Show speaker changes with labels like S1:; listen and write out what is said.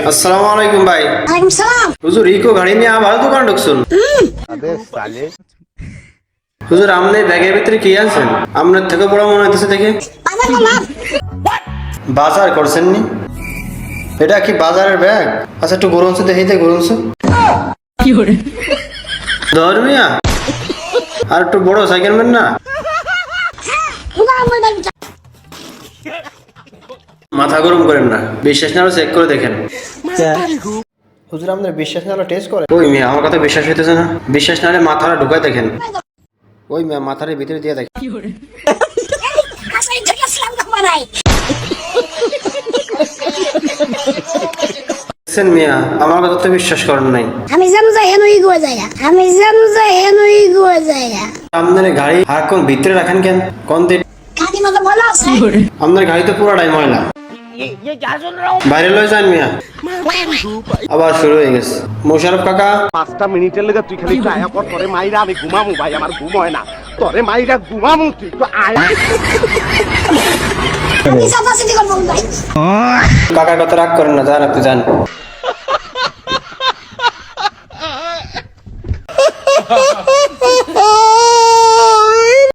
S1: আসসালামু আলাইকুম ভাই।
S2: ওয়ালাইকুম সালাম।
S1: হুজুর ইকো গাড়ি নিয়ে আবার দোকান ঢুকছুন? হুজুর আমনে ব্যাগের ভিতরে কি আছেন? আমনের থেকে বড় মনে হইতেছে দেখে।
S2: বাজার করলাম।
S1: বাজার করছেন নি? এটা কি বাজারের ব্যাগ? আচ্ছা একটু গরুনছে দেখিতে গরুনছে। ধর্মিয়া আর একটু বড় সাইকেল মেন না। মাথা গরম করেন না, বিশ্বাস না হলে চেক করে দেখেন। হুজুর আপনার বিশ্বাস না হলে টেস্ট করে। ওই মেয়ে আমার কথা বিশ্বাস হইতেছে না, বিশ্বাস না হলে মাথাটা ঢুকায় দেখেন। ওই মেয়ে মাথার ভিতরে দিয়ে দেখেন। দেখছেন মিয়া, আমার কথা তো বিশ্বাস করেন নাই।
S2: আমি জানো যে হেনই গো জায়গা, আমি জানো যে হেনই গো জায়গা।
S1: আপনার গাড়ি হারাক্ষণ ভিতরে রাখেন কেন? কোন দিন
S2: কাকি মতো ভালো আছে।
S1: আপনার গাড়ি তো পুরোটাই ময়লা, বাইরে লয়ে যান মিয়া। আবার শুরু হয়ে গেছে। মোশারফ কাকা
S3: 5টা মিনিটের লেগে তুই খালি একটু আয়া কর, তোরে মাইরা আমি ঘুমামু ভাই, আমার ঘুম হয় না, তোরে মাইরা ঘুমামু, তুই একটু আয়।
S2: আমি সাদা সিটি করব ভাই।
S1: কাকার কথা রাগ করেন না, যান আপনি যান।